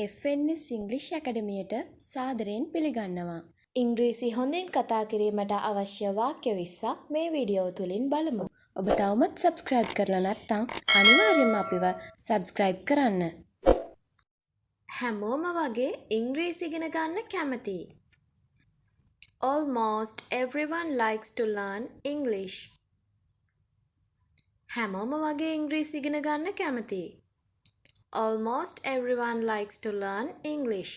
FNS ඉංග්‍රීසි ඇකඩමියට සාදරයෙන් පිළිගන්නවා. ඉංග්‍රීසි හොඳින් කතා කිරීමට අවශ්‍ය වාක්‍ය 20ක් මේ වීඩියෝ තුලින් බලමු. ඔබ තවමත් subscribe කරලා නැත්නම් අනිවාර්යයෙන්ම අපිව subscribe කරන්න. හැමෝම වගේ ඉංග්‍රීසි ඉගෙන ගන්න කැමතියි. Almost everyone likes to learn English. හැමෝම වගේ ඉංග්‍රීසි ඉගෙන ගන්න කැමතියි. Almost everyone likes to learn English.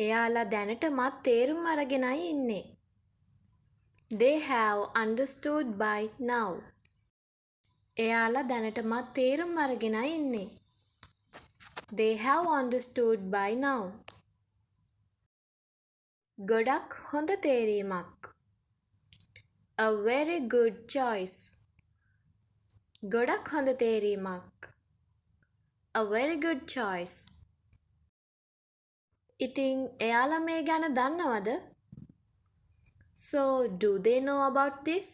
එයාලා දැනටමත් තේරුම් අරගෙනයි ඉන්නේ. They have understood by now. එයාලා දැනටමත් තේරුම් අරගෙනයි ඉන්නේ. They have understood by now. ගොඩක් හොඳ තේරීමක්. A very good choice. ගොඩක් හොඳ තේරීමක්. A very good choice. ඉතින් එයාලා මේ ගැන දන්නවද? So do they know about this?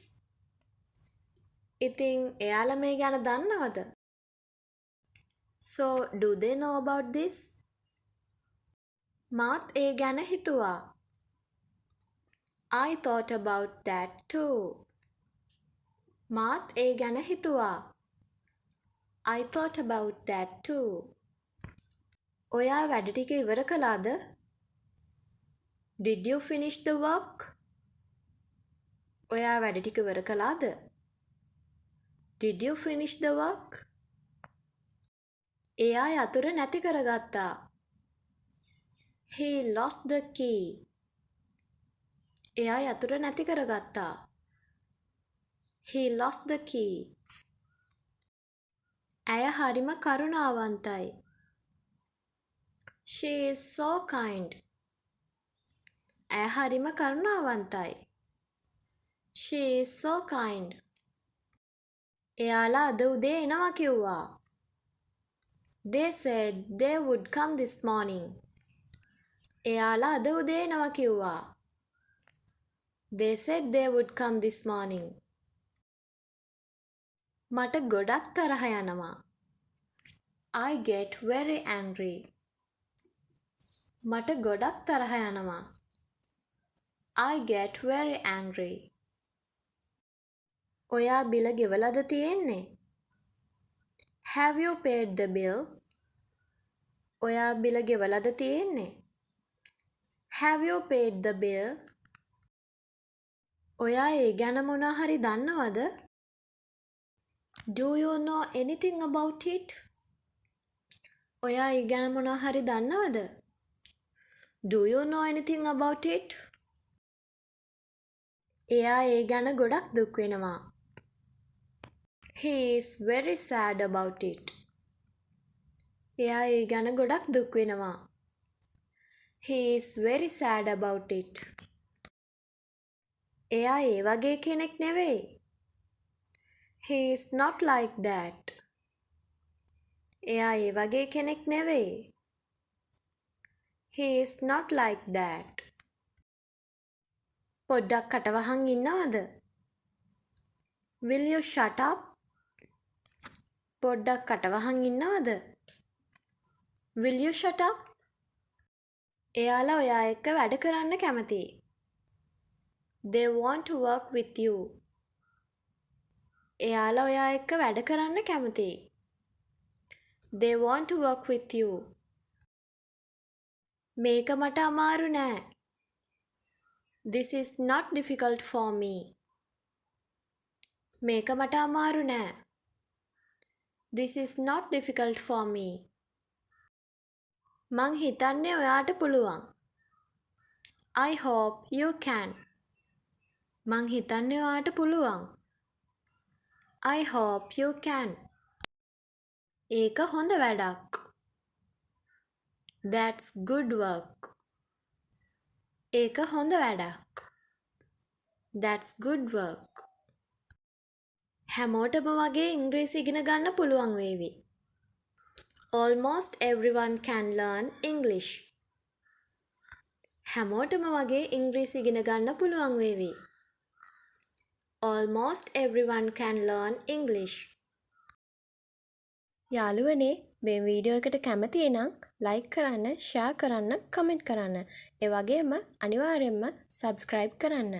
ඉතින් එයාලා මේ ගැන දන්නවද? So do they know about this? මාත් ඒ ගැන හිතුවා. I thought about that too. මාත් ඒ ගැන හිතුවා. I thought about that too. ඔයා වැඩ ටික ඉවර කළාද? Did you finish the work? ඔයා වැඩ ටික ඉවර කළාද? Did you finish the work? එයා යතුර නැති කරගත්තා. He lost the key. එයා යතුර නැති කරගත්තා. He lost the key. ඇය හරිම කරුණාවන්තයි. She is so kind. ඇය හරිම කරුණාවන්තයි. She is so kind. එයාලා අද උදේ එනවා කිව්වා. They said they would come this morning. එයාලා අද උදේ එනවා කිව්වා. They said they would come this morning. මට ගොඩක් තරහ යනවා. I get very angry. මට ගොඩක් තරහ යනවා. I get very angry. ඔයා බිල ගෙවලාද තියෙන්නේ? Have you paid the bill? ඔයා බිල ගෙවලාද තියෙන්නේ? Have you paid the bill? ඔයා ඒ ගැන මොනා හරි දන්නවද? Do you know anything about it? ඔයා ඒ ගැන මොනා හරි දන්නවද? Do you know anything about it? එයා ඒ ගැන ගොඩක් දුක් වෙනවා. He is very sad about it. එයා ඒ ගැන ගොඩක් දුක් වෙනවා. He is very sad about it. එයා ඒ වගේ කෙනෙක් නෙවෙයි. He is not like that. එයා ඒ වගේ කෙනෙක් නෙවෙයි. He is not like that. පොඩ්ඩක් කටවහන් ඉන්නවද? Will you shut up? පොඩ්ඩක් කටවහන් ඉන්නවද? Will you shut up? එයාලා ඔයා එක්ක වැඩ කරන්න කැමතියි. They want to work with you. එයාලා ඔයා එක්ක වැඩ කරන්න කැමතියි. They want to work with you. මේක මට අමාරු නෑ. This is not difficult for me. මේක මට අමාරු නෑ. This is not difficult for me. මං හිතන්නේ ඔයාට පුළුවන්. I hope you can. මං හිතන්නේ ඔයාට පුළුවන්. I hope you can. ඒක හොඳ වැඩක්. That's good work. ඒක හොඳ වැඩක්. That's good work. හැමෝටම වගේ ඉංග්‍රීසි ඉගෙන ගන්න පුළුවන් වේවි. Almost everyone can learn English. හැමෝටම වගේ ඉංග්‍රීසි ඉගෙන ගන්න පුළුවන් වේවි. Almost everyone can learn English. යාළුවනේ මේ වීඩියෝ එකට කැමති නම් ලයික් කරන්න, ෂෙයා කරන්න, කමෙන්ට් කරන්න. ඒ වගේම අනිවාර්යයෙන්ම සබ්ස්ක්‍රයිබ් කරන්න.